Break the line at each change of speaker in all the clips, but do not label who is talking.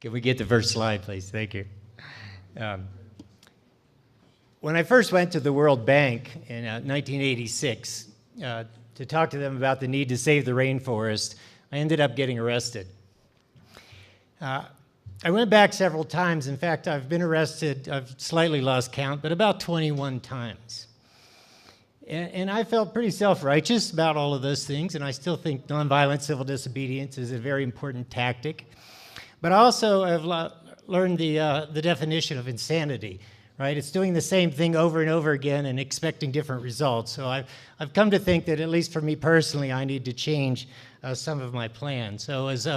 Can we get the first slide, please? Thank you. When I first went to the World Bank in 1986 to talk to them about the need to save the rainforest, I ended up getting arrested. I went back several times. In fact, I've been arrested, I've slightly lost count, but about 21 times. And I felt pretty self-righteous about all of those things, and I still think nonviolent civil disobedience is a very important tactic. But I also have learned the definition of insanity, right? It's doing the same thing over and over again and expecting different results. So I've come to think that, at least for me personally, I need to change some of my plans. So as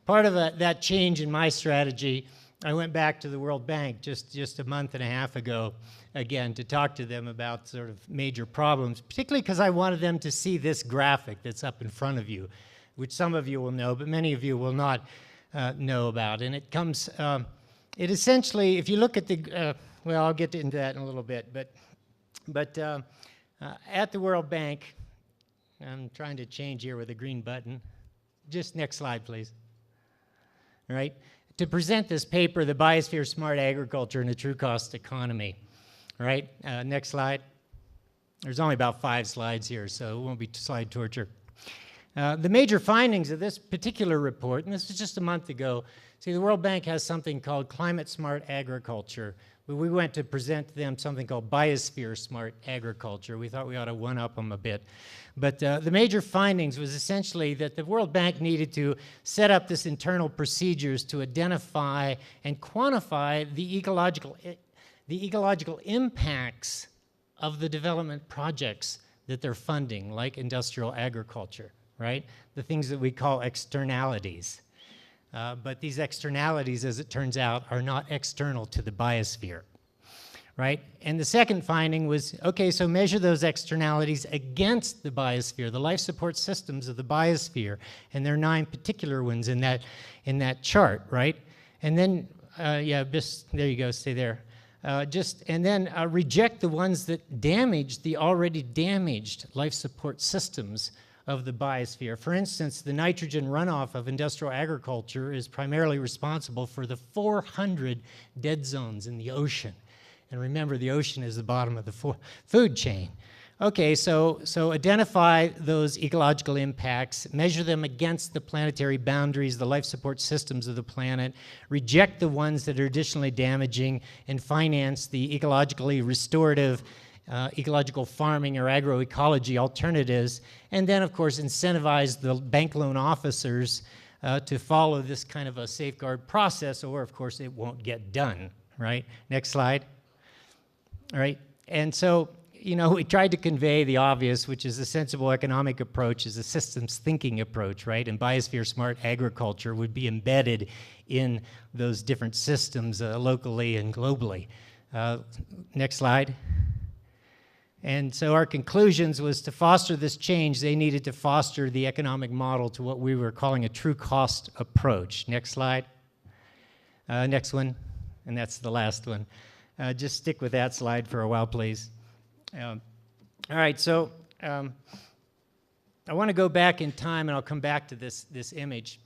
part of that change in my strategy, I went back to the World Bank just a month and a half ago, again, to talk to them about sort of major problems, particularly because I wanted them to see this graphic that's up in front of you, which some of you will know, but many of you will not know about. And it comes, it essentially, if you look at the, well, I'll get into that in a little bit, but at the World Bank, I'm trying to change here with a green button. Just next slide, please. All right, to present this paper, The Biosphere, Smart Agriculture, and a True Cost Economy. All right, next slide. There's only about 5 slides here, so it won't be slide torture. The major findings of this particular report, and this was just a month ago, see, the World Bank has something called Climate Smart Agriculture. We went to present to them something called Biosphere Smart Agriculture. We thought we ought to one-up them a bit. But the major findings was essentially that the World Bank needed to set up this internal procedures to identify and quantify the ecological impacts of the development projects that they're funding, like industrial agriculture, right? The things that we call externalities. But these externalities, as it turns out, are not external to the biosphere, right? And the second finding was, okay, so measure those externalities against the biosphere, the life support systems of the biosphere, and there are 9 particular ones in that chart, right? And then, yeah, just, there you go, stay there. And then reject the ones that damage the already damaged life support systems of the biosphere. For instance, the nitrogen runoff of industrial agriculture is primarily responsible for the 400 dead zones in the ocean. And remember, the ocean is the bottom of the food chain. Okay, so identify those ecological impacts, measure them against the planetary boundaries, the life support systems of the planet, reject the ones that are additionally damaging, and finance the ecologically restorative ecological farming or agroecology alternatives, and then, of course, incentivize the bank loan officers to follow this kind of a safeguard process, or, of course, it won't get done, right? Next slide. All right, and so, you know, we tried to convey the obvious, which is a sensible economic approach is a systems thinking approach, right? And Biosphere Smart Agriculture would be embedded in those different systems locally and globally. Next slide. And so our conclusions was to foster this change, they needed to foster the economic model to what we were calling a true cost approach. Next slide. Next one, and that's the last one. Just stick with that slide for a while, please. All right, so I want to go back in time, and I'll come back to this image.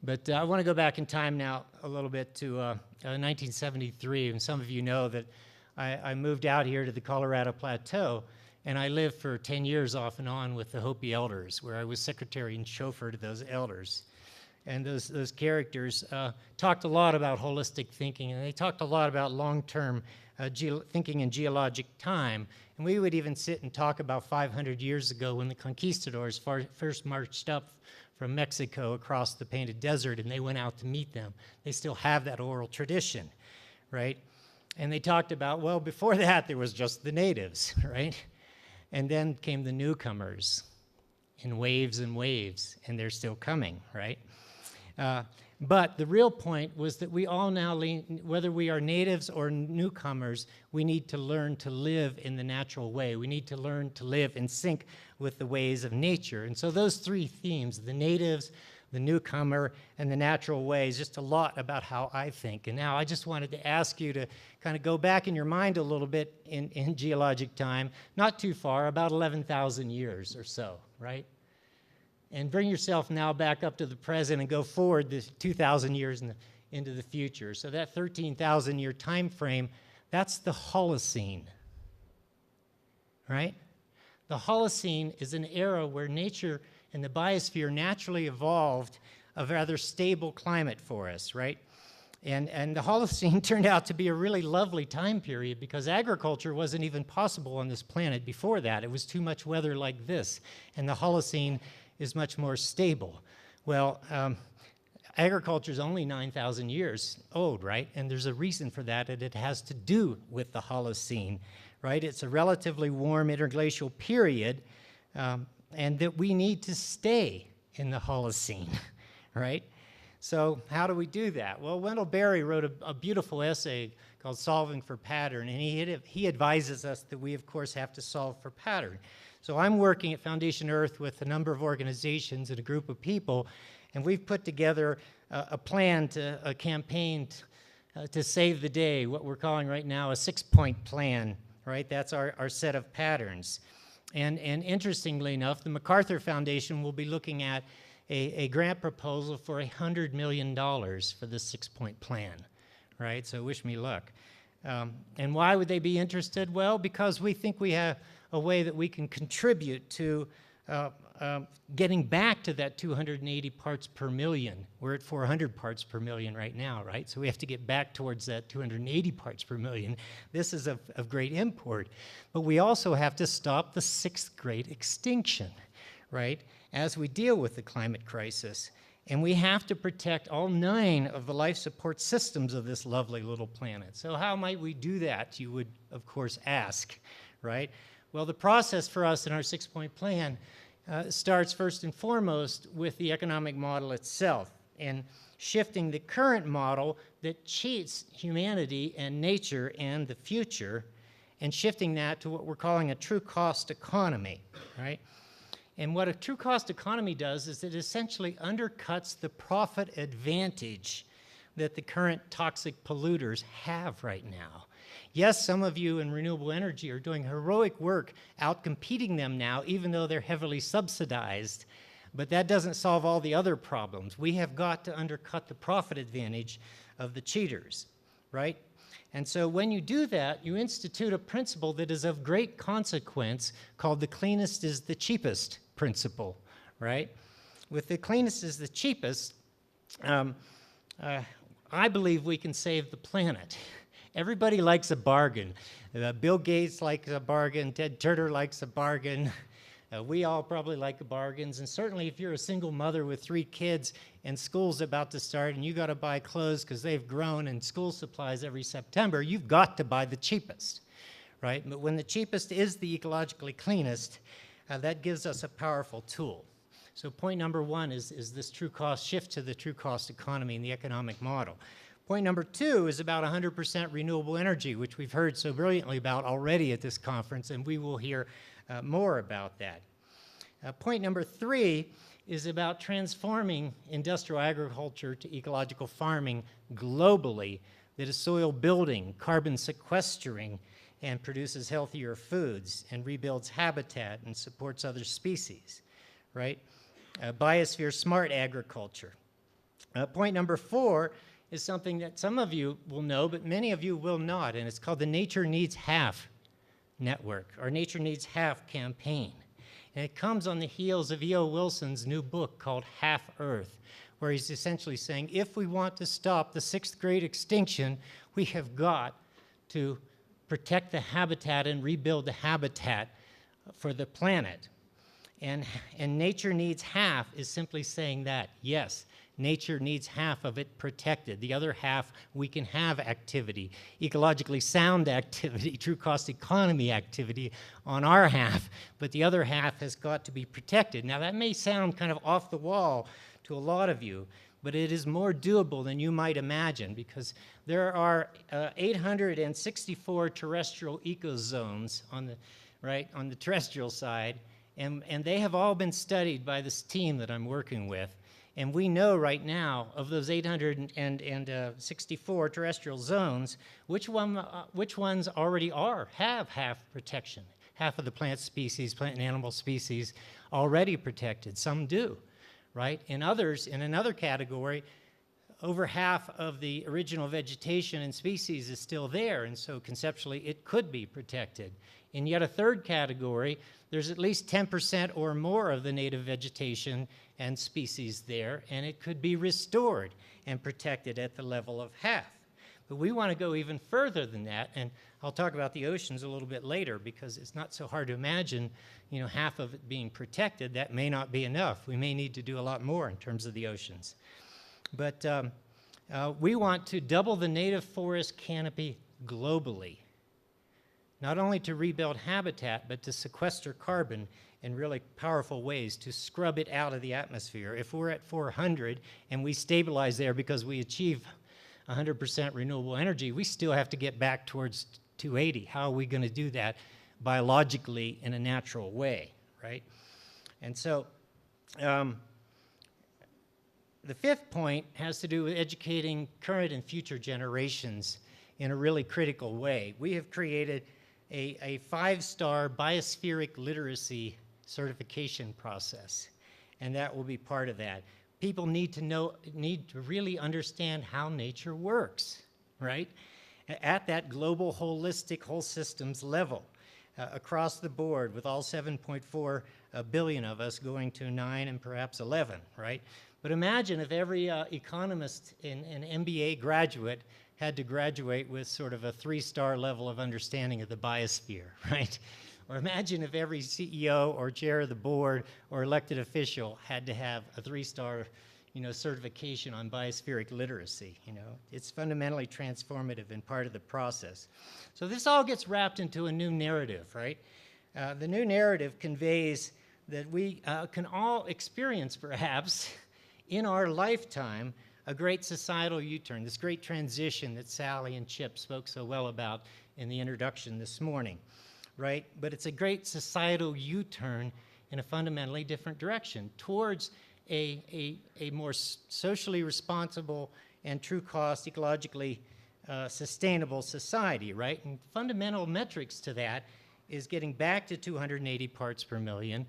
But I want to go back in time now a little bit to 1973, and some of you know that I moved out here to the Colorado Plateau, and I lived for 10 years off and on with the Hopi elders, where I was secretary and chauffeur to those elders. And those characters talked a lot about holistic thinking, and they talked a lot about long-term thinking in geologic time. And we would even sit and talk about 500 years ago when the conquistadors first marched up from Mexico across the Painted Desert, and they went out to meet them. They still have that oral tradition, right? And they talked about, well, before that, there was just the natives, right? And then came the newcomers in waves and waves, and they're still coming, right? But the real point was that we all now, whether we are natives or newcomers, we need to learn to live in the natural way. We need to learn to live in sync with the ways of nature. And so those 3 themes, the natives, the newcomer, and the natural way, is just a lot about how I think. And now I just wanted to ask you to kind of go back in your mind a little bit in geologic time, not too far, about 11,000 years or so, right? And bring yourself now back up to the present and go forward this 2,000 years into the future. So that 13,000-year time frame, that's the Holocene, right? The Holocene is an era where nature and the biosphere naturally evolved a rather stable climate for us, right? And the Holocene turned out to be a really lovely time period because agriculture wasn't even possible on this planet before that. It was too much weather like this, and the Holocene is much more stable. Well, agriculture is only 9,000 years old, right? And there's a reason for that, and it has to do with the Holocene, right? It's a relatively warm interglacial period, and that we need to stay in the Holocene, right? So how do we do that? Well, Wendell Berry wrote a beautiful essay called Solving for Pattern, and he advises us that we, of course, have to solve for pattern. So I'm working at Foundation Earth with a number of organizations and a group of people, and we've put together a campaign to save the day, what we're calling right now a 6-point plan, right? That's our set of patterns. And interestingly enough, the MacArthur Foundation will be looking at a grant proposal for $100 million for this 6-point plan, right? So wish me luck. And why would they be interested? Well, because we think we have a way that we can contribute to getting back to that 280 parts per million. We're at 400 parts per million right now, right? So we have to get back towards that 280 parts per million. This is of great import. But we also have to stop the 6th great extinction, right, as we deal with the climate crisis. And we have to protect all 9 of the life support systems of this lovely little planet. So how might we do that, you would, of course, ask, right? Well, the process for us in our 6-point plan starts first and foremost with the economic model itself and shifting the current model that cheats humanity and nature and the future and shifting that to what we're calling a true cost economy, right? And what a true cost economy does is it essentially undercuts the profit advantage that the current toxic polluters have right now. Yes, some of you in renewable energy are doing heroic work outcompeting them now, even though they're heavily subsidized, but that doesn't solve all the other problems. We have got to undercut the profit advantage of the cheaters, right? And so when you do that, you institute a principle that is of great consequence called the cleanest is the cheapest principle, right? With the cleanest is the cheapest, I believe we can save the planet. Everybody likes a bargain. Bill Gates likes a bargain. Ted Turner likes a bargain. We all probably like bargains. And certainly if you're a single mother with 3 kids and school's about to start and you got to buy clothes because they've grown and school supplies every September, you've got to buy the cheapest, right? But when the cheapest is the ecologically cleanest, that gives us a powerful tool. So point number 1 is this true cost shift to the true cost economy in the economic model. Point number 2 is about 100% renewable energy, which we've heard so brilliantly about already at this conference, and we will hear more about that. Point number 3 is about transforming industrial agriculture to ecological farming globally that is soil building, carbon sequestering, and produces healthier foods and rebuilds habitat and supports other species, right? Biosphere smart agriculture. Point number 4 is something that some of you will know, but many of you will not, and it's called the Nature Needs Half Network, or Nature Needs Half campaign. And it comes on the heels of E.O. Wilson's new book called Half Earth, where he's essentially saying, if we want to stop the 6th great extinction, we have got to protect the habitat and rebuild the habitat for the planet. And Nature Needs Half is simply saying that, yes, nature needs half of it protected. The other half, we can have activity, ecologically sound activity, true cost economy activity on our half, but the other half has got to be protected. Now that may sound kind of off the wall to a lot of you, but it is more doable than you might imagine because there are 864 terrestrial ecozones on the terrestrial side, and they have all been studied by this team that I'm working with. And we know right now of those 864 terrestrial zones, which ones already have half protection. Half of the plant and animal species already protected. Some do, right? And others, in another category, over half of the original vegetation and species is still there, and so conceptually it could be protected. In yet a third category, there's at least 10% or more of the native vegetation and species there, and it could be restored and protected at the level of half. But we want to go even further than that, and I'll talk about the oceans a little bit later because it's not so hard to imagine, you know, half of it being protected. That may not be enough. We may need to do a lot more in terms of the oceans. But we want to double the native forest canopy globally, not only to rebuild habitat, but to sequester carbon in really powerful ways, to scrub it out of the atmosphere. If we're at 400 and we stabilize there because we achieve 100% renewable energy, we still have to get back towards 280. How are we going to do that biologically in a natural way, right? And so the fifth point has to do with educating current and future generations in a really critical way. We have created a 5-star biospheric literacy certification process, and that will be part of that. People need to really understand how nature works, right? At that global, holistic, whole systems level, across the board, with all 7.4 billion of us going to 9 and perhaps 11, right? But imagine if every economist and MBA graduate had to graduate with sort of a 3-star level of understanding of the biosphere, right? Or imagine if every CEO or chair of the board or elected official had to have a 3-star, you know, certification on biospheric literacy. You know, it's fundamentally transformative and part of the process. So this all gets wrapped into a new narrative, right? The new narrative conveys that we can all experience, perhaps, in our lifetime, a great societal U-turn, this great transition that Sally and Chip spoke so well about in the introduction this morning, right? But it's a great societal U-turn in a fundamentally different direction towards a more socially responsible and true cost, ecologically sustainable society, right? And fundamental metrics to that is getting back to 280 parts per million,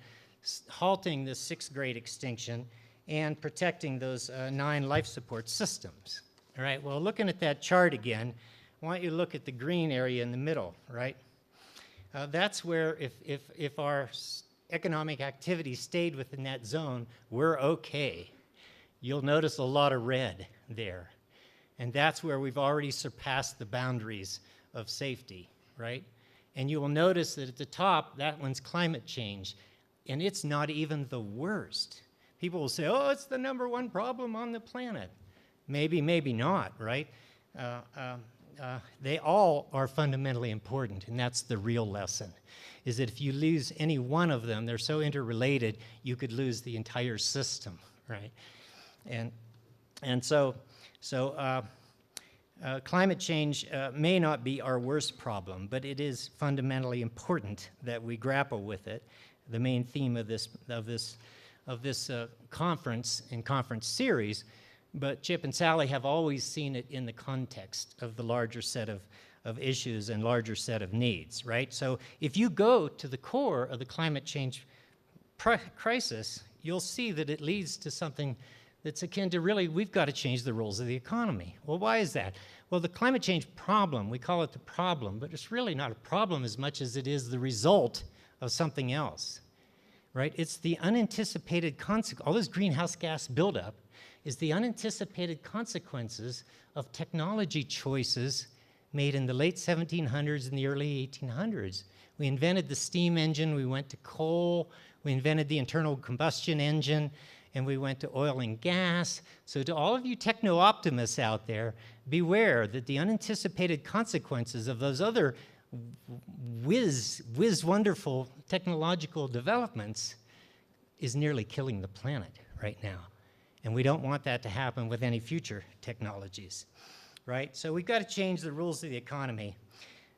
halting the 6th grade extinction, and protecting those 9 life support systems. All right, well, looking at that chart again, I want you to look at the green area in the middle, right? That's where if our economic activity stayed within that zone, we're okay. You'll notice a lot of red there. And that's where we've already surpassed the boundaries of safety, right? And you will notice that at the top, that one's climate change, and it's not even the worst. People will say, oh, it's the #1 problem on the planet. Maybe, maybe not, right? They all are fundamentally important, and that's the real lesson, is that if you lose any one of them, they're so interrelated, you could lose the entire system, right? And so climate change may not be our worst problem, but it is fundamentally important that we grapple with it. The main theme of this conference and conference series, but Chip and Sally have always seen it in the context of the larger set of issues and larger set of needs, right? So if you go to the core of the climate change crisis, you'll see that it leads to something that's akin to really, we've got to change the rules of the economy. Well, why is that? Well, the climate change problem, we call it the problem, but it's really not a problem as much as it is the result of something else. Right? It's the unanticipated consequence. All this greenhouse gas buildup is the unanticipated consequences of technology choices made in the late 1700s and the early 1800s. We invented the steam engine, we went to coal, we invented the internal combustion engine, and we went to oil and gas. So to all of you techno-optimists out there, beware that the unanticipated consequences of those other whiz wonderful technological developments is nearly killing the planet right now. And we don't want that to happen with any future technologies, right? So we've got to change the rules of the economy.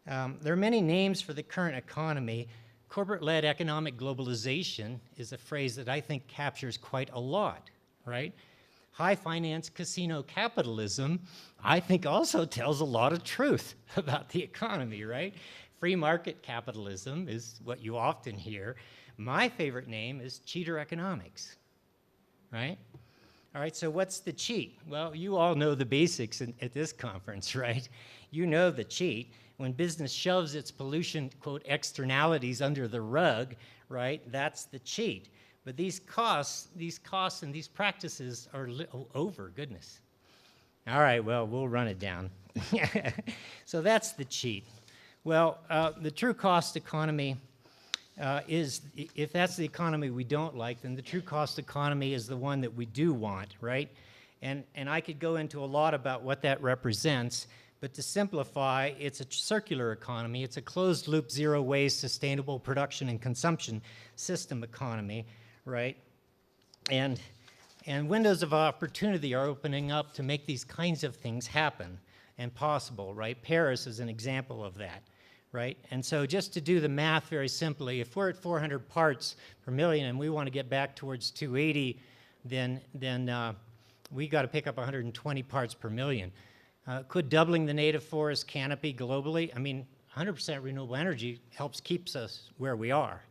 There are many names for the current economy. Corporate-led economic globalization is a phrase that I think captures quite a lot, right? High finance casino capitalism, I think also tells a lot of truth about the economy, right? Free market capitalism is what you often hear. My favorite name is cheater economics, right? All right, so what's the cheat? Well, you all know the basics at this conference, right? You know the cheat. When business shoves its pollution, quote, externalities under the rug, right, that's the cheat. But these costs and these practices are goodness. All right, well, we'll run it down. So that's the cheat. Well, the true cost economy is, if that's the economy we don't like, then the true cost economy is the one that we do want, right? And I could go into a lot about what that represents, but to simplify, it's a circular economy. It's a closed-loop, zero-waste, sustainable production and consumption system economy, right? And windows of opportunity are opening up to make these kinds of things happen and possible, right? Paris is an example of that, right? And so just to do the math very simply, if we're at 400 parts per million and we want to get back towards 280, then we got to pick up 120 parts per million. Could doubling the native forest canopy globally, I mean, 100% renewable energy helps keeps us where we are.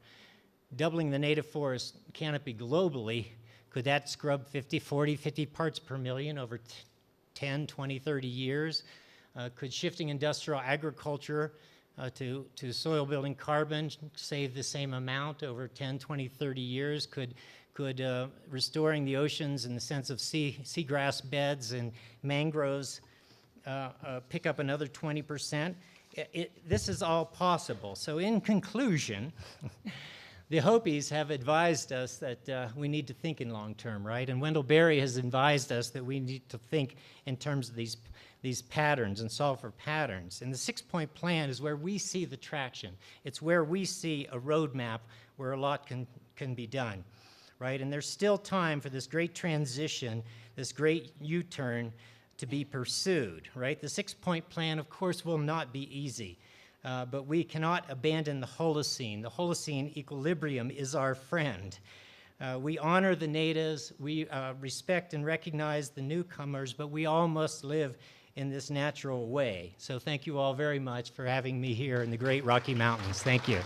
Doubling the native forest canopy globally, could that scrub 50 parts per million over 10, 20, 30 years? Could shifting industrial agriculture to soil building carbon save the same amount over 10, 20, 30 years? Could restoring the oceans in the sense of seagrass beds and mangroves pick up another 20%? This is all possible. So in conclusion, the Hopis have advised us that we need to think in long term, right? And Wendell Berry has advised us that we need to think in terms of these patterns and solve for patterns. And the 6-point plan is where we see the traction. It's where we see a roadmap where a lot can be done, right? And there's still time for this great transition, this great U-turn to be pursued, right? The 6-point plan, of course, will not be easy. But we cannot abandon the Holocene. The Holocene equilibrium is our friend. We honor the natives, we respect and recognize the newcomers, but we all must live in this natural way. So thank you all very much for having me here in the great Rocky Mountains. Thank you.